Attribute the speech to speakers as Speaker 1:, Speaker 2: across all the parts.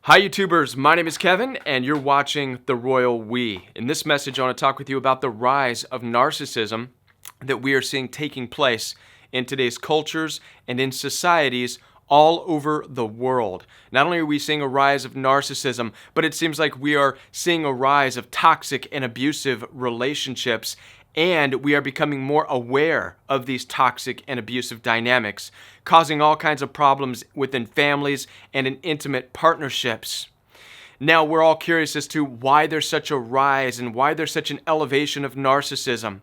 Speaker 1: Hi YouTubers, my name is Kevin and you're watching The Royal We. In this message I want to talk with you about the rise of narcissism that we are seeing taking place in today's cultures and in societies all over the world. Not only are we seeing a rise of narcissism, but it seems like we are seeing a rise of toxic and abusive relationships, and we are becoming more aware of these toxic and abusive dynamics, causing all kinds of problems within families and in intimate partnerships. Now, we're all curious as to why there's such a rise and why there's such an elevation of narcissism.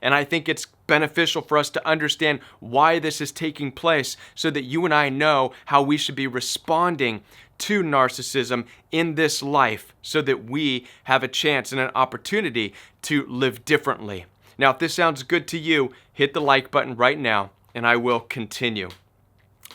Speaker 1: And I think it's beneficial for us to understand why this is taking place so that you and I know how we should be responding to narcissism in this life so that we have a chance and an opportunity to live differently. Now, if this sounds good to you, hit the like button right now and I will continue.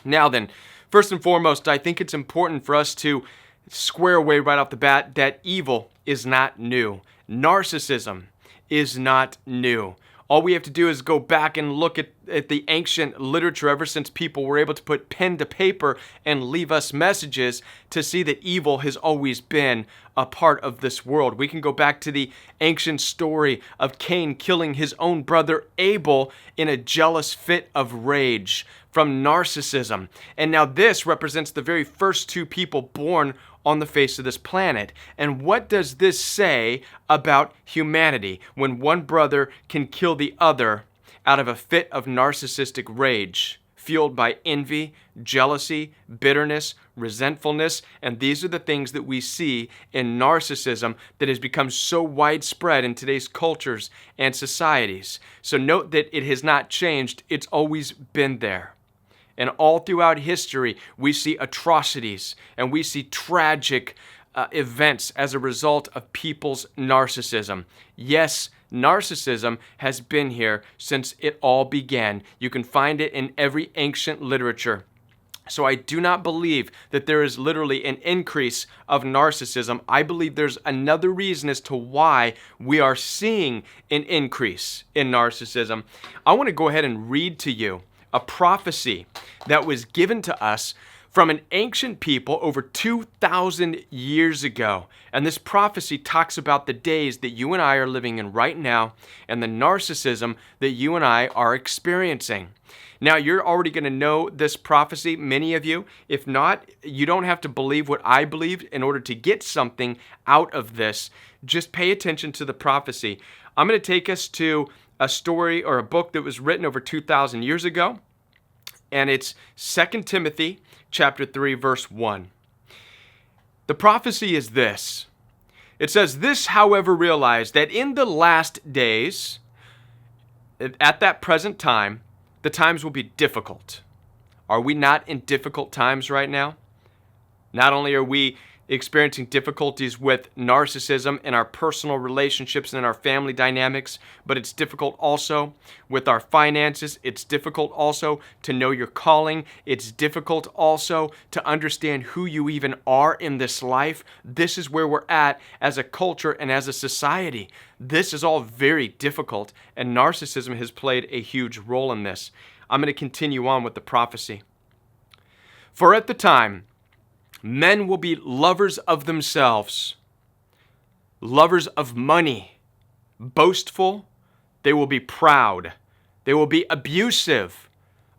Speaker 1: Now then, first and foremost, I think it's important for us to square away right off the bat that evil is not new. Narcissism is not new. All we have to do is go back and look at the ancient literature ever since people were able to put pen to paper and leave us messages to see that evil has always been a part of this world. We can go back to the ancient story of Cain killing his own brother Abel in a jealous fit of rage from narcissism. And now this represents the very first two people born on the face of this planet. And what does this say about humanity when one brother can kill the other out of a fit of narcissistic rage, fueled by envy, jealousy, bitterness, resentfulness? And these are the things that we see in narcissism that has become so widespread in today's cultures and societies. So note that it has not changed, it's always been there. And all throughout history, we see atrocities and we see tragic events as a result of people's narcissism. Yes, narcissism has been here since it all began. You can find it in every ancient literature. So I do not believe that there is literally an increase of narcissism. I believe there's another reason as to why we are seeing an increase in narcissism. I want to go ahead and read to you a prophecy that was given to us from an ancient people over 2,000 years ago. And this prophecy talks about the days that you and I are living in right now and the narcissism that you and I are experiencing. Now, you're already going to know this prophecy, many of you. If not, you don't have to believe what I believed in order to get something out of this. Just pay attention to the prophecy. I'm going to take us to a story or a book that was written over 2,000 years ago, and it's 2 Timothy chapter 3, verse 1. The prophecy is this. It says, "This, however, realize that in the last days, at that present time, the times will be difficult." Are we not in difficult times right now? Not only are we experiencing difficulties with narcissism in our personal relationships and in our family dynamics, but it's difficult also with our finances. It's difficult also to know your calling. It's difficult also to understand who you even are in this life. This is where we're at as a culture and as a society. This is all very difficult, and narcissism has played a huge role in this. I'm going to continue on with the prophecy. "For at the time, men will be lovers of themselves, lovers of money, boastful, they will be proud, they will be abusive."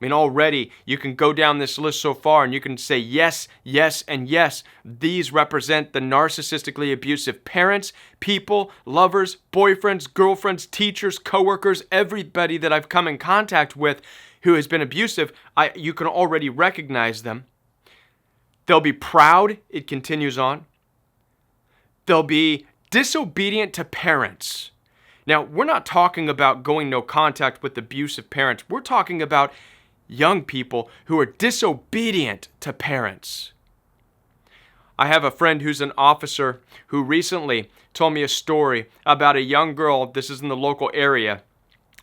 Speaker 1: I mean, already you can go down this list so far and you can say yes, yes, and yes. These represent the narcissistically abusive parents, people, lovers, boyfriends, girlfriends, teachers, coworkers, everybody that I've come in contact with who has been abusive. You can already recognize them. They'll be proud, it continues on. They'll be disobedient to parents. Now, we're not talking about going no contact with abusive parents. We're talking about young people who are disobedient to parents. I have a friend who's an officer who recently told me a story about a young girl. This is in the local area.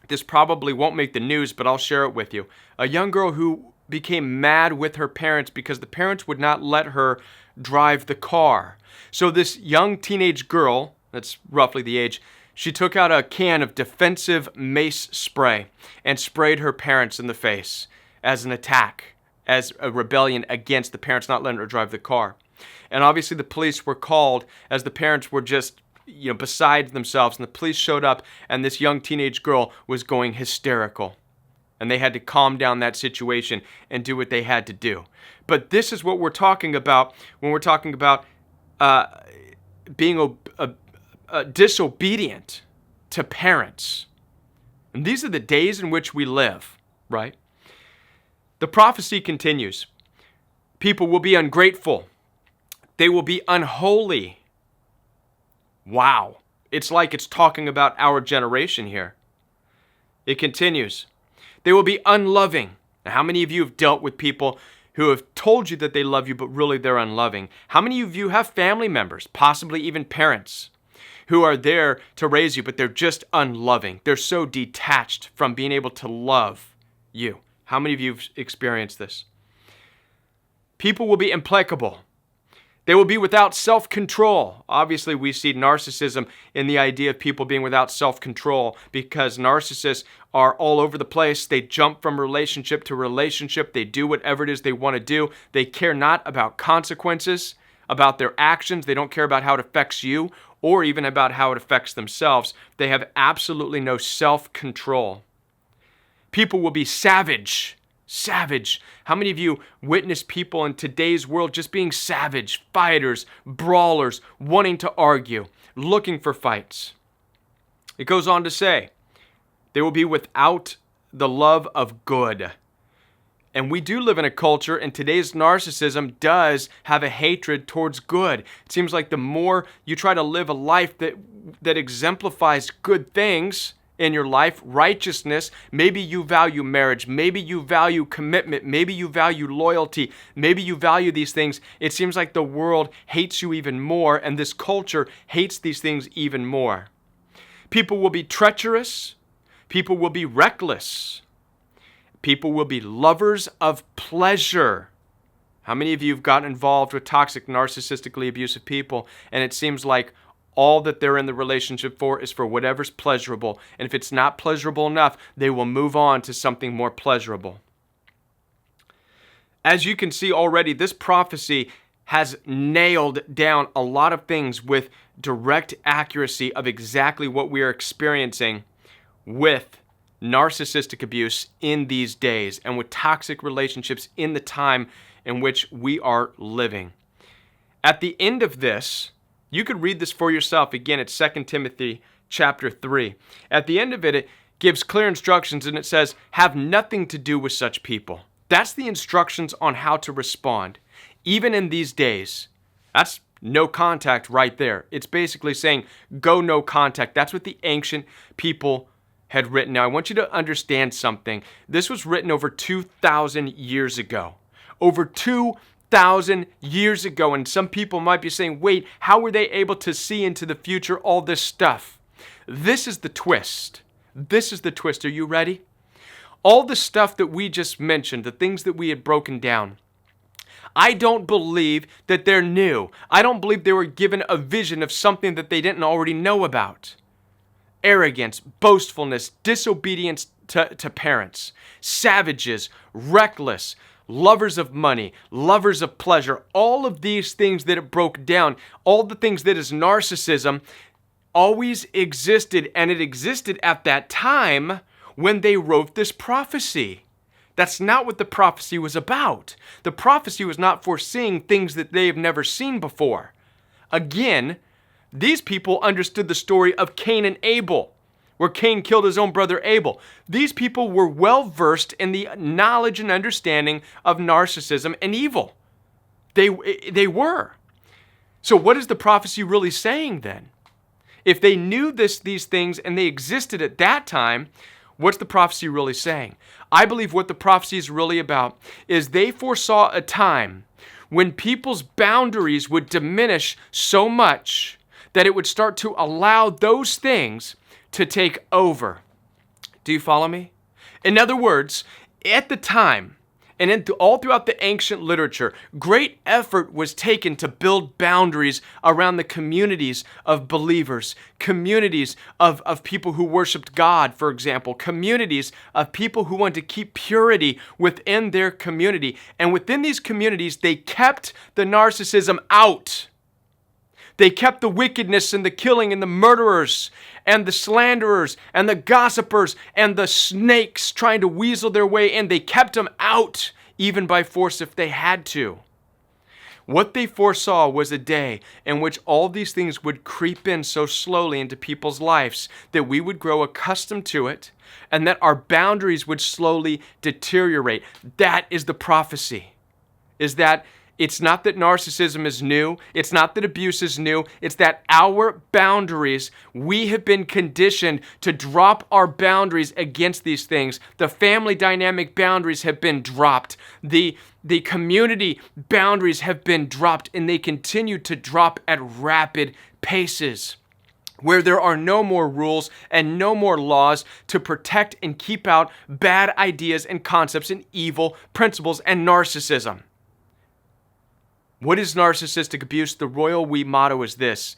Speaker 1: This probably won't make the news, but I'll share it with you. A young girl who became mad with her parents because the parents would not let her drive the car. So this young teenage girl, that's roughly the age, she took out a can of defensive mace spray and sprayed her parents in the face as an attack, as a rebellion against the parents not letting her drive the car. And obviously the police were called as the parents were just, beside themselves. And the police showed up and this young teenage girl was going hysterical. And they had to calm down that situation and do what they had to do. But this is what we're talking about when we're talking about being disobedient to parents. And these are the days in which we live, right? The prophecy continues. People will be ungrateful. They will be unholy. Wow. It's like it's talking about our generation here. It continues. They will be unloving. Now, how many of you have dealt with people who have told you that they love you, but really they're unloving? How many of you have family members, possibly even parents, who are there to raise you, but they're just unloving? They're so detached from being able to love you. How many of you have experienced this? People will be implacable. They will be without self-control. Obviously, we see narcissism in the idea of people being without self-control because narcissists are all over the place. They jump from relationship to relationship. They do whatever it is they want to do. They care not about consequences, about their actions. They don't care about how it affects you or even about how it affects themselves. They have absolutely no self-control. People will be savage. Savage. How many of you witness people in today's world just being savage, fighters, brawlers, wanting to argue, looking for fights? It goes on to say, they will be without the love of good. And we do live in a culture, and today's narcissism does have a hatred towards good. It seems like the more you try to live a life that exemplifies good things in your life, righteousness, maybe you value marriage, maybe you value commitment, maybe you value loyalty, maybe you value these things, it seems like the world hates you even more, and this culture hates these things even more. People will be treacherous. People will be reckless. People will be lovers of pleasure. How many of you have gotten involved with toxic, narcissistically abusive people, and it seems like all that they're in the relationship for is for whatever's pleasurable. And if it's not pleasurable enough, they will move on to something more pleasurable. As you can see already, this prophecy has nailed down a lot of things with direct accuracy of exactly what we are experiencing with narcissistic abuse in these days and with toxic relationships in the time in which we are living. At the end of this, you could read this for yourself. Again, it's 2 Timothy chapter 3. At the end of it, it gives clear instructions and it says, have nothing to do with such people. That's the instructions on how to respond. Even in these days, that's no contact right there. It's basically saying, go no contact. That's what the ancient people had written. Now, I want you to understand something. This was written over 2,000 years ago. Over 2,000 years ago, and some people might be saying, wait, how were they able to see into the future all this stuff? This is the twist. This is the twist. Are you ready? All the stuff that we just mentioned, the things that we had broken down, I don't believe that they're new. I don't believe they were given a vision of something that they didn't already know about. Arrogance, boastfulness, disobedience to parents, savages, reckless, lovers of money, lovers of pleasure, all of these things that it broke down, all the things that is narcissism, always existed, and it existed at that time when they wrote this prophecy. That's not what the prophecy was about. The prophecy was not foreseeing things that they have never seen before. Again, these people understood the story of Cain and Abel, where Cain killed his own brother Abel. These people were well versed in the knowledge and understanding of narcissism and evil. They were. So what is the prophecy really saying then? If they knew these things and they existed at that time, what's the prophecy really saying? I believe what the prophecy is really about is they foresaw a time when people's boundaries would diminish so much that it would start to allow those things to take over. Do you follow me? In other words, at the time, And all throughout the ancient literature, great effort was taken to build boundaries around the communities of believers, communities of people who worshiped God, for example, communities of people who wanted to keep purity within their community. And within these communities, they kept the narcissism out. They kept the wickedness and the killing and the murderers and the slanderers and the gossipers and the snakes trying to weasel their way in. They kept them out, even by force if they had to. What they foresaw was a day in which all these things would creep in so slowly into people's lives that we would grow accustomed to it and that our boundaries would slowly deteriorate. That is the prophecy, is that it's not that narcissism is new. It's not that abuse is new. It's that our boundaries, we have been conditioned to drop our boundaries against these things. The family dynamic boundaries have been dropped. The community boundaries have been dropped, and they continue to drop at rapid paces, where there are no more rules and no more laws to protect and keep out bad ideas and concepts and evil principles and narcissism. What is narcissistic abuse? The royal we motto is this.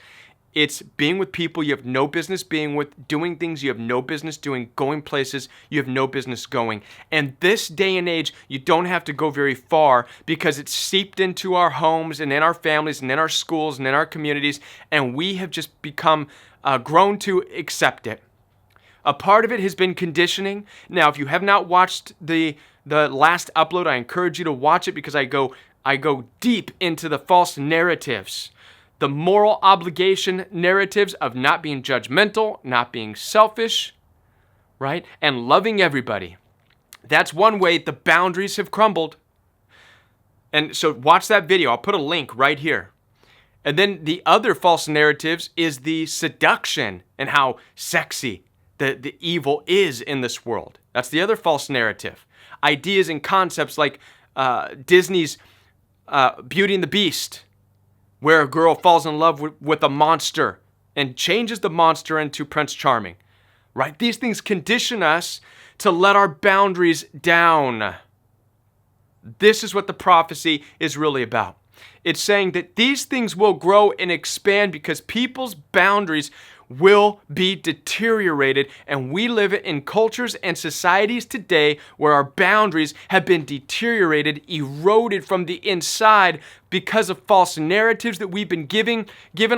Speaker 1: It's being with people you have no business being with, doing things you have no business doing, going places you have no business going. And this day and age, you don't have to go very far because it's seeped into our homes and in our families and in our schools and in our communities, and we have just become grown to accept it. A part of it has been conditioning. Now, if you have not watched the last upload, I encourage you to watch it because I go deep into the false narratives, the moral obligation narratives of not being judgmental, not being selfish, right? And loving everybody. That's one way the boundaries have crumbled. And so watch that video. I'll put a link right here. And then the other false narratives is the seduction and how sexy the evil is in this world. That's the other false narrative. Ideas and concepts like Disney's Beauty and the Beast, where a girl falls in love with a monster and changes the monster into Prince Charming, right? These things condition us to let our boundaries down. This is what the prophecy is really about. It's saying that these things will grow and expand because people's boundaries will be deteriorated, and we live in cultures and societies today where our boundaries have been deteriorated, eroded from the inside because of false narratives that we've been given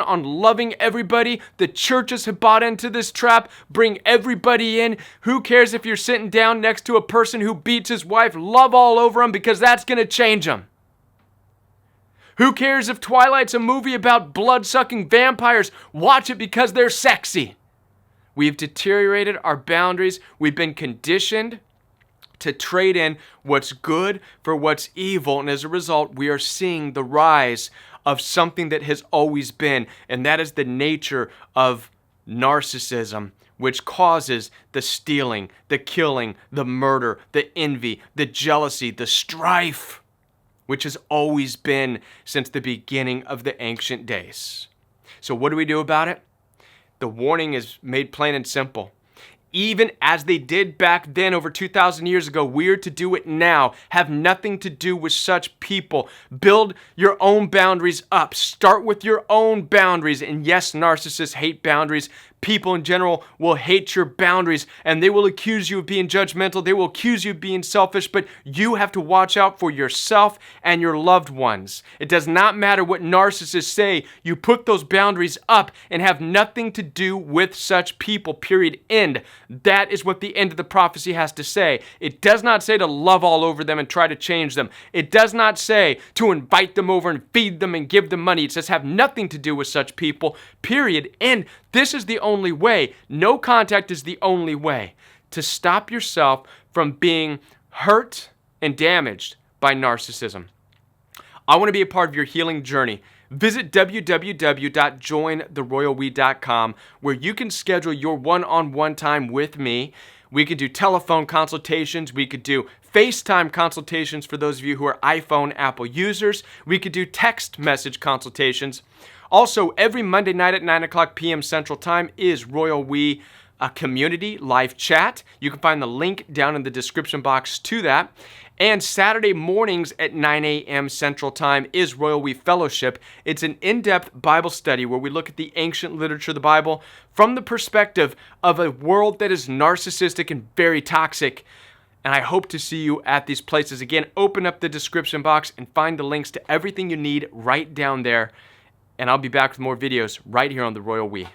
Speaker 1: on loving everybody. The churches have bought into this trap. Bring everybody in. Who cares if you're sitting down next to a person who beats his wife? Love all over him because that's going to change him. Who cares if Twilight's a movie about blood-sucking vampires? Watch it because they're sexy. We've deteriorated our boundaries. We've been conditioned to trade in what's good for what's evil. And as a result, we are seeing the rise of something that has always been. And that is the nature of narcissism, which causes the stealing, the killing, the murder, the envy, the jealousy, the strife, which has always been since the beginning of the ancient days. So what do we do about it? The warning is made plain and simple. Even as they did back then over 2,000 years ago, we're to do it now. Have nothing to do with such people. Build your own boundaries up. Start with your own boundaries. And yes, narcissists hate boundaries. People in general will hate your boundaries, and they will accuse you of being judgmental. They will accuse you of being selfish, but you have to watch out for yourself and your loved ones. It does not matter what narcissists say. You put those boundaries up and have nothing to do with such people, period, end. That is what the end of the prophecy has to say. It does not say to love all over them and try to change them. It does not say to invite them over and feed them and give them money. It says have nothing to do with such people, period, end. This is the only way. No contact is the only way to stop yourself from being hurt and damaged by narcissism. I want to be a part of your healing journey. Visit www.jointheroyalwe.com where you can schedule your one-on-one time with me. We could do telephone consultations. We could do FaceTime consultations for those of you who are iPhone, Apple users. We could do text message consultations. Also, every Monday night at 9 o'clock p.m. Central Time is Royal We Community live chat. You can find the link down in the description box to that. And Saturday mornings at 9 a.m. Central Time is Royal We Fellowship. It's an in-depth Bible study where we look at the ancient literature of the Bible from the perspective of a world that is narcissistic and very toxic. And I hope to see you at these places. Again, open up the description box and find the links to everything you need right down there. And I'll be back with more videos right here on the Royal We.